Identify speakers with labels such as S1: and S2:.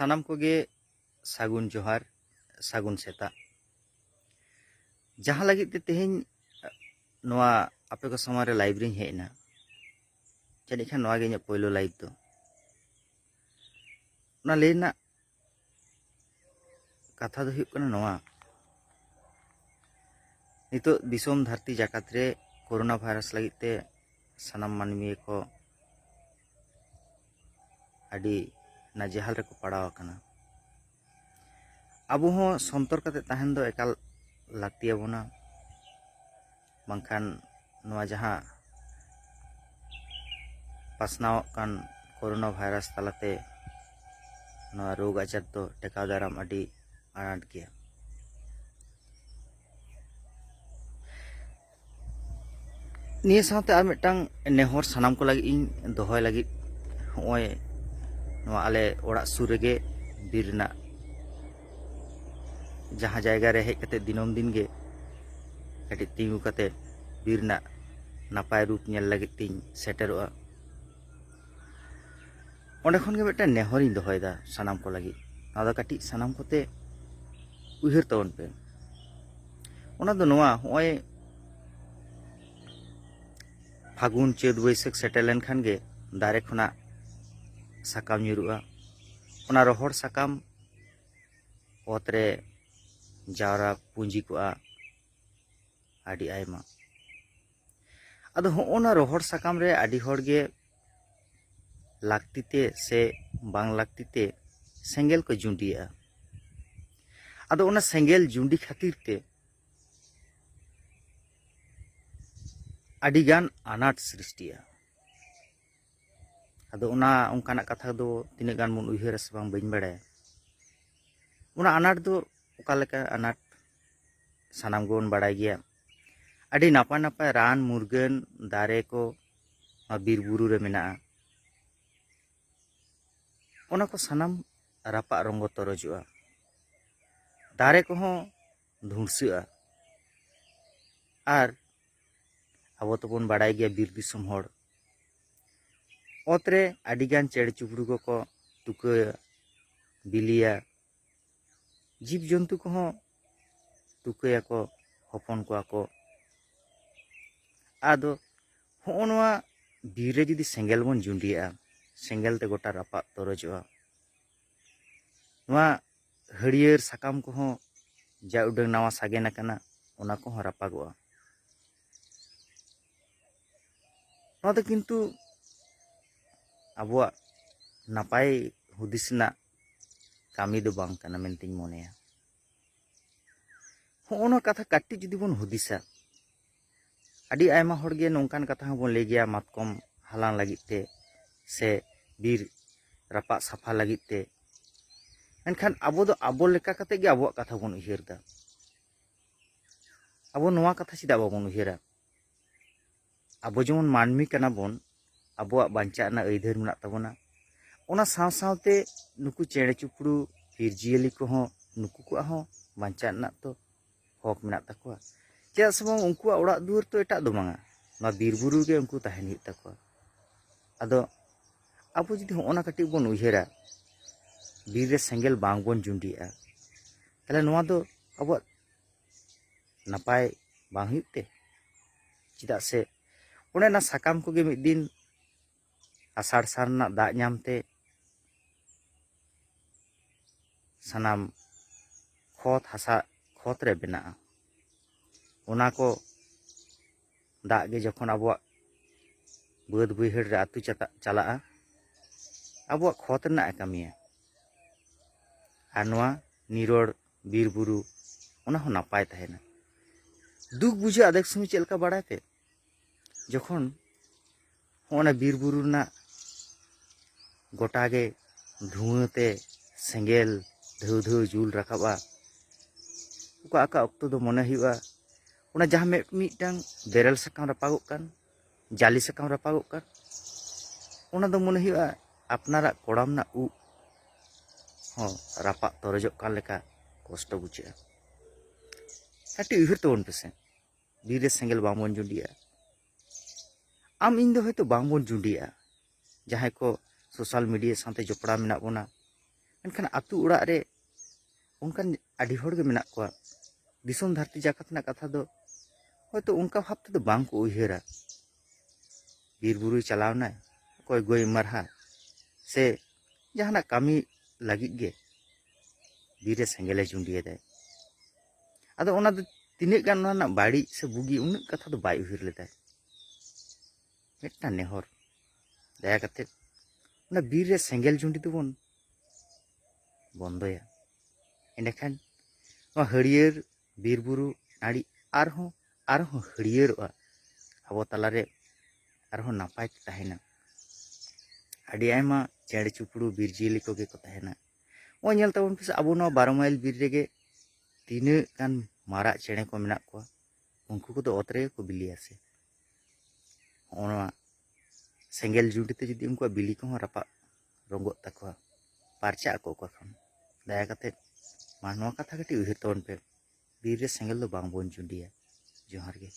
S1: ᱥᱟᱱᱟᱢ ᱠᱚᱜᱮ ᱥᱟᱹᱜᱩᱱ ᱡᱚᱦᱟᱨ, ᱥᱟᱹᱜᱩᱱ ᱥᱮᱛᱟᱜ। ᱡᱟᱦᱟᱸ ᱞᱟᱹᱜᱤᱫ ᱛᱮ ᱛᱮᱦᱮᱧ ᱱᱚᱣᱟ ᱟᱯᱮ ᱠᱚ ᱥᱟᱢᱟᱝ ᱨᱮ ᱞᱟᱭᱤᱵ ᱨᱤᱧ ᱦᱮᱡ ᱮᱱᱟ, ᱡᱟᱹᱱᱤᱡ ᱠᱷᱟᱱ ᱱᱚᱣᱟ ᱜᱮ ᱤᱧᱟᱹᱜ ᱯᱳᱭᱞᱳ ᱞᱟᱭᱤᱵ ᱫᱚ। ᱚᱱᱟ ᱞᱟᱹᱭ ᱨᱮᱱᱟᱜ ᱠᱟᱛᱷᱟ ᱫᱚ ᱦᱩᱭᱩᱜ ᱠᱟᱱᱟ ᱱᱚᱣᱟ, ᱱᱤᱛᱚᱜ ᱫᱤᱥᱚᱢ ᱫᱷᱟᱹᱨᱛᱤ ᱡᱟᱠᱟᱛ ᱨᱮ ᱠᱳᱨᱳᱱᱟ ᱵᱷᱟᱭᱨᱟᱥ ᱞᱟᱹᱜᱤᱫ ᱛᱮ ᱥᱟᱱᱟᱢ ᱢᱟᱹᱱᱢᱤ ᱠᱚ ᱟᱹᱰᱤ ᱱᱟᱡᱮᱦᱟᱞ ᱨᱮᱠᱚ ᱯᱟᱲᱟᱣ ᱟᱠᱟᱱᱟ। ᱟᱵᱚ ᱦᱚᱸ ᱥᱚᱱᱛᱚᱨ ᱠᱟᱛᱮ ᱛᱟᱦᱮᱱ ᱫᱚ ᱮᱠᱟᱞ ᱞᱟᱹᱠᱛᱤ ᱭᱟᱵᱚᱱᱟ, ᱵᱟᱝᱠᱷᱟᱱ ᱱᱚᱣᱟ ᱡᱟᱦᱟᱸ ᱯᱟᱥᱱᱟᱣᱚᱜ ᱠᱟᱱ ᱠᱳᱨᱳᱱᱟ ᱵᱷᱟᱭᱨᱟᱥ ᱛᱟᱞᱟᱛᱮ ᱱᱚᱣᱟ ᱨᱳᱜᱽ ᱟᱡᱟᱨ ᱫᱚ ᱴᱮᱠᱟᱣ ᱫᱟᱨᱟᱢ ᱟᱹᱰᱤ ᱟᱱᱟᱴ ᱜᱮᱭᱟ। ᱱᱤᱭᱟᱹ ᱥᱟᱶᱛᱮ ᱟᱨ ᱢᱤᱫᱴᱟᱝ ᱱᱮᱦᱚᱨ ᱥᱟᱱᱟᱢ ᱠᱚ ᱞᱟᱹᱜᱤᱫ ᱤᱧ ᱫᱚᱦᱚᱭ ᱞᱟᱹᱜᱤᱫ, ᱦᱚᱸᱜᱼᱚᱭ ᱱᱚᱣᱟ ᱟᱞᱮ ᱚᱲᱟᱜ ᱥᱩᱨ ᱨᱮᱜᱮ ᱵᱤᱨ ᱨᱮᱱᱟᱜ ᱡᱟᱦᱟᱸ ᱡᱟᱭᱜᱟ ᱨᱮ ᱦᱮᱡ ᱠᱟᱛᱮ ᱫᱤᱱᱟᱹᱢ ᱫᱤᱱ ᱜᱮ ᱠᱟᱹᱴᱤᱡ ᱛᱤᱸᱜᱩ ᱠᱟᱛᱮ ᱵᱤᱨ ᱨᱮᱱᱟᱜ ᱱᱟᱯᱟᱭ ᱨᱩᱯ ᱧᱮᱞ ᱞᱟᱹᱜᱤᱫ ᱛᱤᱧ ᱥᱮᱴᱮᱨᱚᱜᱼᱟ। ᱚᱸᱰᱮ ᱠᱷᱚᱱ ᱜᱮ ᱢᱤᱫᱴᱟᱝ ᱱᱮᱦᱚᱨᱤᱧ ᱫᱚᱦᱚᱭᱮᱫᱟ ᱥᱟᱱᱟᱢ ᱠᱚ ᱞᱟᱹᱜᱤᱫ। ᱱᱚᱣᱟ ᱫᱚ ᱠᱟᱹᱴᱤᱡ ᱥᱟᱱᱟᱢ ᱠᱚᱛᱮ ᱩᱭᱦᱟᱹᱨ ᱛᱟᱵᱚᱱ ᱯᱮ। ᱚᱱᱟ ᱫᱚ ᱱᱚᱣᱟ, ᱦᱚᱸᱜᱼᱚᱭ ᱯᱷᱟᱹᱜᱩᱱ ᱪᱟᱹᱛ ᱵᱟᱹᱭᱥᱟᱹᱠᱷ ᱥᱮᱴᱮᱨ ᱞᱮᱱᱠᱷᱟᱱ ᱜᱮ ᱫᱟᱨᱮ ᱠᱷᱚᱱᱟᱜ ᱥᱟᱠᱟᱢ ᱧᱩᱨᱩᱜᱼᱟ। ᱚᱱᱟ ᱨᱚᱦᱚᱲ ᱥᱟᱠᱟᱢ ᱚᱛ ᱨᱮ ᱡᱟᱣᱨᱟ ᱯᱩᱸᱡᱤ ᱠᱚᱜᱼᱟ ᱟᱹᱰᱤ ᱟᱭᱢᱟ। ᱟᱫᱚ ᱦᱚᱸᱜᱼᱚ ᱱᱟ ᱨᱚᱦᱚᱲ ᱥᱟᱠᱟᱢ ᱨᱮ ᱟᱹᱰᱤ ᱦᱚᱲ ᱜᱮ ᱞᱟᱹᱠᱛᱤ ᱛᱮ ᱥᱮ ᱵᱟᱝ ᱞᱟᱹᱠᱛᱤ ᱛᱮ ᱥᱮᱸᱜᱮᱞ ᱠᱚ ᱡᱩᱸᱰᱤᱭᱟᱜᱼᱟ। ᱟᱫᱚ ᱚᱱᱟ ᱥᱮᱸᱜᱮᱞ ᱡᱩᱸᱰᱤ ᱠᱷᱟᱹᱛᱤᱨ ᱛᱮ ᱟᱹᱰᱤᱜᱟᱱ ᱟᱱᱟᱴ ᱥᱨᱤᱥᱴᱤᱜᱼᱟ। ᱟᱫᱚ ᱚᱱᱠᱟᱱᱟᱜ ᱠᱟᱛᱷᱟ ᱫᱚ ᱛᱤᱱᱟᱹᱜ ᱜᱟᱱ ᱵᱚᱱ ᱩᱭᱦᱟᱹᱨᱟ ᱥᱮ ᱵᱟᱝ ᱵᱟᱹᱧ ᱵᱟᱲᱟᱭᱟ। ᱚᱱᱟ ᱟᱱᱟᱴ ᱫᱚ ᱚᱠᱟ ᱞᱮᱠᱟ ᱟᱱᱟᱴ ᱥᱟᱱᱟᱢ ᱜᱮᱵᱚᱱ ᱵᱟᱲᱟᱭ ᱜᱮᱭᱟ। ᱟᱹᱰᱤ ᱱᱟᱯᱟᱭ ᱱᱟᱯᱟᱭ ᱨᱟᱱ ᱢᱩᱨᱜᱟᱹᱱ ᱫᱟᱨᱮ ko ᱱᱚᱣᱟ ᱵᱤᱨ ᱵᱩᱨᱩ ᱨᱮ ᱢᱮᱱᱟᱜᱼᱟ। ᱚᱱᱟ ko ᱥᱟᱱᱟᱢ ᱨᱟᱯᱟᱜ ᱨᱚᱸᱜᱚ ᱛᱚᱨᱚᱡᱚᱜᱼᱟ। ᱫᱟᱨᱮ ᱠᱚᱦᱚᱸ ᱫᱷᱩᱸᱥᱟᱹᱜᱼᱟ। ᱟᱨ ᱟᱵᱚ ᱛᱚᱵᱚᱱ ᱵᱟᱲᱟᱭ ᱜᱮᱭᱟ ᱵᱤᱨ ᱫᱤᱥᱚᱢ ᱦᱚᱲ, ᱚᱛ ᱨᱮ ᱟᱹᱰᱤᱜᱟᱱ ᱪᱮᱬᱮ ᱪᱤᱯᱨᱩ ᱠᱚᱠᱚ ᱛᱩᱠᱟᱹᱭᱟ, ᱵᱤᱞᱤᱭᱟ, ᱡᱤᱵᱽ ᱡᱚᱱᱛᱩ ᱠᱚᱦᱚᱸ ᱛᱩᱠᱟᱹᱭᱟᱠᱚ, ᱦᱚᱯᱚᱱ ᱠᱚᱣᱟ ᱠᱚ। ᱟᱫᱚ ᱦᱚᱸᱜᱼᱚ ᱱᱚᱣᱟ ᱵᱤᱨ ᱨᱮ ᱡᱩᱫᱤ ᱥᱮᱸᱜᱮᱞ ᱵᱚᱱ ᱡᱩᱸᱰᱤᱭᱟᱜᱼᱟ, ᱥᱮᱸᱜᱮᱞ ᱛᱮ ᱜᱚᱴᱟ ᱨᱟᱯᱟᱜ ᱛᱚᱨᱚᱡᱚᱜᱼᱟ। ᱱᱚᱣᱟ ᱦᱟᱹᱨᱭᱟᱹᱲ ᱥᱟᱠᱟᱢ ᱠᱚᱦᱚᱸ ᱡᱟ ᱩᱰᱟᱹᱝ ᱱᱟᱣᱟ ᱥᱟᱜᱮᱱ ᱟᱠᱟᱱᱟ ᱚᱱᱟ ᱠᱚᱦᱚᱸ ᱨᱟᱯᱟᱜᱚᱜᱼᱟ। ᱱᱚᱣᱟ ᱫᱚ ᱠᱤᱱᱛᱩ ᱟᱵᱚᱣᱟᱜ ᱱᱟᱯᱟᱭ ᱦᱩᱫᱤᱥ ᱨᱮᱱᱟᱜ ᱠᱟᱹᱢᱤ ᱫᱚ ᱵᱟᱝ ᱠᱟᱱᱟ ᱢᱮᱱᱛᱤᱧ ᱢᱚᱱᱮᱭᱟ। ᱦᱚᱸᱜᱼᱚ ᱱᱚᱣᱟ ᱠᱟᱛᱷᱟ ᱠᱟᱹᱴᱤᱡ ᱡᱩᱫᱤ ᱵᱚᱱ ᱦᱩᱫᱤᱥᱟ, ᱟᱹᱰᱤ ᱟᱭᱢᱟ ᱦᱚᱲᱜᱮ ᱱᱚᱝᱠᱟᱱ ᱠᱟᱛᱷᱟ ᱦᱚᱸᱵᱚᱱ ᱞᱟᱹᱭ ᱜᱮᱭᱟ ᱢᱟᱛᱠᱚᱢ ᱦᱟᱞᱟᱝ ᱞᱟᱹᱜᱤᱫ te ᱥᱮ ᱵᱤᱨ ᱨᱟᱯᱟᱜ ᱥᱟᱯᱷᱟ ᱞᱟᱹᱜᱤᱫ te। ᱢᱮᱱᱠᱷᱟᱱ ᱟᱵᱚ ᱫᱚ ᱟᱵᱚ ᱞᱮᱠᱟ ᱠᱟᱛᱮ ᱜᱮ ᱟᱵᱚᱣᱟᱜ ᱠᱟᱛᱷᱟ ᱵᱚᱱ ᱩᱭᱦᱟᱹᱨᱫᱟ। ᱟᱵᱚ ᱱᱚᱣᱟ ᱠᱟᱛᱷᱟ ᱪᱮᱫᱟᱜ ᱵᱟᱵᱚᱱ ᱩᱭᱦᱟᱹᱨᱟ? ᱟᱵᱚ ᱡᱮᱢᱚᱱ ᱢᱟᱹᱱᱢᱤ ᱠᱟᱱᱟ ᱵᱚᱱ, ᱟᱵᱚᱣᱟᱜ ᱵᱟᱧᱪᱟᱜ ᱨᱮᱱᱟᱜ ᱟᱹᱭᱫᱟᱹᱨ ᱢᱮᱱᱟᱜ ᱛᱟᱵᱚᱱᱟ। ᱚᱱᱟ ᱥᱟᱶ ᱥᱟᱶᱛᱮ ᱱᱩᱠᱩ ᱪᱮᱬᱮ ᱪᱤᱯᱨᱩ ᱵᱤᱨ ᱡᱤᱭᱟᱹᱞᱤ ᱠᱚᱦᱚᱸ ᱱᱩᱠᱩ ᱠᱚᱣᱟᱜ ᱦᱚᱸ ᱵᱟᱧᱪᱟᱜ ᱨᱮᱱᱟᱜ ᱛᱚ ᱦᱚᱠ ᱢᱮᱱᱟᱜ ᱛᱟᱠᱚᱣᱟ। ᱪᱮᱫᱟᱜ ᱥᱮ ᱵᱟᱝ ᱩᱱᱠᱩᱣᱟᱜ ᱚᱲᱟᱜ ᱫᱩᱣᱟᱹᱨ ᱛᱚ ᱮᱴᱟᱜ ᱫᱚ ᱵᱟᱝᱟ, ᱱᱚᱣᱟ ᱵᱤᱨ ᱵᱩᱨᱩ ᱜᱮ ᱩᱱᱠᱩ ᱛᱟᱦᱮᱱ ᱦᱩᱭᱩᱜ ᱛᱟᱠᱚᱣᱟ। ᱟᱫᱚ ᱟᱵᱚ ᱡᱩᱫᱤ ᱦᱚᱸᱜᱼᱚ ᱱᱟ ᱠᱟᱹᱴᱤᱡ ᱵᱚᱱ ᱩᱭᱦᱟᱹᱨᱟ, ᱵᱤᱨ ᱨᱮ ᱥᱮᱸᱜᱮᱞ ᱵᱟᱝ ᱵᱚᱱ ᱡᱩᱸᱰᱤᱭᱟᱜᱼᱟ, ᱛᱟᱦᱞᱮ ᱱᱚᱣᱟ ᱫᱚ ᱟᱵᱚᱣᱟᱜ ᱱᱟᱯᱟᱭ ᱵᱟᱝ ᱦᱩᱭᱩᱜ ᱛᱮ? ᱪᱮᱫᱟᱜ ᱥᱮ ᱚᱱᱮ ᱚᱱᱟ ᱥᱟᱠᱟᱢ ᱠᱚᱜᱮ ᱢᱤᱫ ᱫᱤᱱ ᱟᱥᱟᱲ ᱥᱟᱱ ᱨᱮᱱᱟᱜ ᱫᱟᱜ ᱧᱟᱢᱛᱮ ᱥᱟᱱᱟᱢ ᱠᱷᱚᱛ ᱦᱟᱥᱟ ᱠᱷᱚᱛ ᱨᱮ ᱵᱮᱱᱟᱜᱼᱟ। ᱚᱱᱟ ko ᱫᱟᱜ ᱜᱮ ᱡᱚᱠᱷᱚᱱ ᱟᱵᱚᱣᱟᱜ ᱵᱟᱹᱫ ᱵᱟᱹᱭᱦᱟᱹᱲ ᱨᱮ ᱟᱹᱛᱩ ᱪᱟᱞᱟᱜᱼᱟ, ᱟᱵᱚᱣᱟᱜ ᱠᱷᱚᱛ ᱨᱮᱱᱟᱜ ᱮ ᱠᱟᱹᱢᱤᱭᱟ। ᱟᱨ ᱱᱚᱣᱟ ᱱᱤᱨᱚᱲ ᱵᱤᱨ ᱵᱩᱨᱩ ᱚᱱᱟ ᱦᱚᱸ ᱱᱟᱯᱟᱭ ᱛᱟᱦᱮᱱᱟ। ᱫᱩᱠ ᱵᱩᱡᱷᱟᱹᱜᱼᱟ ᱟᱫᱷᱮᱠ ᱥᱚᱢᱚᱭ ᱪᱮᱫ ᱞᱮᱠᱟ ᱵᱟᱲᱟᱭ ᱯᱮ? ᱡᱚᱠᱷᱚᱱ ᱦᱚᱸᱜᱼᱚ ᱱᱟ ᱵᱤᱨ ᱵᱩᱨᱩ ᱨᱮᱱᱟᱜ ᱜᱚᱴᱟ ᱜᱮ ᱫᱷᱩᱣᱟᱹ ᱛᱮ ᱥᱮᱸᱜᱮᱞ ᱫᱷᱟᱹᱣ ᱫᱷᱟᱹᱣ ᱡᱩᱞ ᱨᱟᱠᱟᱵᱼᱟ, ᱚᱠᱟ ᱚᱠᱛᱚ ᱫᱚ ᱢᱚᱱᱮ ᱦᱩᱭᱩᱜᱼᱟ ᱚᱱᱟ ᱡᱟᱦᱟᱸ ᱢᱤᱫᱴᱟᱝ ᱵᱮᱨᱮᱞ ᱥᱟᱠᱟᱢ ᱨᱟᱯᱟᱜᱚᱜ ᱠᱟᱱ, ᱡᱟᱞᱤ ᱥᱟᱠᱟᱢ ᱨᱟᱯᱟᱜᱚᱜ ᱠᱟᱱ, ᱚᱱᱟ ᱫᱚ ᱢᱚᱱᱮ ᱦᱩᱭᱩᱜᱼᱟ ᱟᱯᱱᱟᱨᱟᱜ ᱠᱚᱲᱟᱢ ᱨᱮᱱᱟᱜ ᱩᱵ ᱦᱚᱸ ᱨᱟᱯᱟᱜ ᱛᱚᱨᱚᱡᱚᱜ ᱠᱟᱱ ᱞᱮᱠᱟ ᱠᱚᱥᱴᱚ ᱵᱩᱡᱷᱟᱹᱜᱼᱟ। ᱠᱟᱹᱴᱤᱡ ᱩᱭᱦᱟᱹᱨ ᱛᱟᱵᱚᱱ ᱯᱮᱥᱮ, ᱵᱤᱨ ᱨᱮ ᱥᱮᱸᱜᱮᱞ ᱵᱟᱝᱵᱚᱱ ᱡᱩᱸᱰᱤᱭᱟᱜᱼᱟ। ᱟᱢ ᱤᱧ ᱫᱚ ᱦᱚᱭᱛᱳ ᱵᱟᱝᱵᱚᱱ ᱡᱩᱸᱰᱤᱭᱟᱜᱼᱟ, ᱡᱟᱦᱟᱸᱭ ᱠᱚ ᱥᱳᱥᱟᱞ ᱢᱤᱰᱤᱭᱟ ᱥᱟᱶᱛᱮ ᱡᱚᱯᱲᱟᱣ ᱢᱮᱱᱟᱜ ᱵᱚᱱᱟ, ᱢᱮᱱᱠᱷᱟन ᱟᱛᱳ ᱚᱲᱟᱜ ᱨᱮ ᱚᱱᱠᱟᱱ ᱟᱹᱰᱤ ᱦᱚᱲ ᱜᱮ ᱢᱮᱱᱟᱜ ᱠᱚᱣᱟ ᱫᱤᱥᱚᱢ ᱫᱷᱟᱹᱨᱛᱤ ᱡᱟᱠᱟᱛ ᱨᱮᱱᱟᱜ ᱠᱟᱛᱷᱟ ᱫᱚ ᱦᱚᱭᱛᱚ ᱚᱱᱠᱟ ᱵᱷᱟᱵ ᱛᱮᱫᱚ ᱵᱟᱝ ᱠᱚ ᱩᱭᱦᱟᱹᱨᱟ᱾ ᱵᱤᱨ ᱵᱩᱨᱩᱭ ᱪᱟᱞᱟᱣᱱᱟᱭ, ᱚᱠᱚᱭ ᱜᱚᱭ ᱢᱟᱨᱦᱟ ᱥᱮ ᱡᱟᱦᱟᱱᱟᱜ ᱠᱟᱹᱢᱤ ᱞᱟᱹᱜᱤᱫ ᱜᱮ ᱵᱤᱨ ᱨᱮ ᱥᱮᱸᱜᱮᱞᱮ ᱡᱩᱸᱰᱤᱭᱮᱫᱟᱭ᱾ ᱟᱫᱚ ᱚᱱᱟ ᱫᱚ ᱛᱤᱱᱟᱹᱜ ᱜᱟᱱ ᱚᱱᱟ ᱨᱮᱱᱟᱜ ᱵᱟᱹᱲᱤᱡ ᱥᱮ ᱵᱩᱜᱤ ᱩᱱᱟᱹᱜ ᱠᱟᱛᱷᱟ ᱫᱚ ᱵᱟᱭ ᱩᱭᱦᱟᱹᱨ ᱞᱮᱫᱟᱭ᱾ ᱢᱤᱫᱴᱟᱝ ᱱᱮᱦᱚᱨ ᱫᱟᱭᱟ ᱠᱟᱛᱮᱫ ᱚᱱᱟ ᱵᱤᱨ ᱨᱮ ᱥᱮᱸᱜᱮᱞ ᱡᱩᱸᱰᱤ ᱫᱚᱵᱚᱱ ᱵᱚᱱᱫᱚᱭᱟ᱾ ᱮᱸᱰᱮᱠᱷᱟᱱ ᱱᱚᱣᱟ ᱦᱟᱹᱨᱭᱟᱹᱲ ᱵᱤᱨ ᱵᱩᱨᱩ ᱱᱟᱹᱲᱤ ᱟᱨᱦᱚᱸ ᱦᱟᱹᱨᱭᱟᱹᱲᱚᱜᱼᱟ, ᱟᱵᱚ ᱛᱟᱞᱟᱨᱮ ᱟᱨᱦᱚᱸ ᱱᱟᱯᱟᱭ ᱛᱮ ᱛᱟᱦᱮᱱᱟ᱾ ᱟᱹᱰᱤ ᱟᱭᱢᱟ ᱪᱮᱬᱮ ᱪᱤᱯᱲᱩ ᱵᱤᱨ ᱡᱤᱭᱟᱹᱞᱤ ᱠᱚᱜᱮ ᱠᱚ ᱛᱟᱦᱮᱱᱟ᱾ ᱱᱚᱜᱼᱚᱭ ᱧᱮᱞ ᱛᱟᱵᱚᱱ ᱯᱮᱥᱮ ᱟᱵᱚ ᱱᱚᱣᱟ 12 ᱢᱟইᱞ ᱵᱤᱨ ᱨᱮᱜᱮ ᱛᱤᱱᱟᱹᱜ ᱜᱟᱱ ᱢᱟᱨᱟᱜ ᱪᱮᱬᱮ ᱠᱚ ᱢᱮᱱᱟᱜ ᱠᱚᱣᱟ᱾ ᱩᱱᱠᱩ ᱠᱚᱫᱚ ᱚᱛ ᱨᱮᱜᱮ ᱠᱚ ᱵᱤᱞᱤᱭᱟ ᱥᱮ᱾ ᱦᱚᱸᱜᱼᱚ ᱱᱚᱣᱟ ᱥᱮᱸᱜᱮᱞ ᱡᱩᱸᱰᱤ ᱛᱮ ᱡᱩᱫᱤ ᱩᱱᱠᱩᱣᱟᱜ ᱵᱤᱞᱤ ᱠᱚᱦᱚᱸ ᱨᱟᱯᱟᱜ ᱨᱚᱸᱜᱚᱜ ᱛᱟᱠᱚᱣᱟ, ᱯᱟᱨᱪᱟᱜ ᱟᱠᱚ ᱚᱠᱟ ᱠᱷᱚᱱ᱾ ᱫᱟᱭᱟ ᱠᱟᱛᱮᱫ ᱢᱟ ᱱᱚᱣᱟ ᱠᱟᱛᱷᱟ ᱠᱟᱹᱴᱤᱡ ᱩᱭᱦᱟᱹᱨ ᱛᱟᱵᱚᱱ ᱯᱮ, ᱵᱤᱨ ᱨᱮ ᱥᱮᱸᱜᱮᱞ ᱫᱚ ᱵᱟᱝᱵᱚᱱ ᱡᱩᱸᱰᱤᱭᱟ᱾ ᱡᱚᱦᱟᱨ ᱜᱮ᱾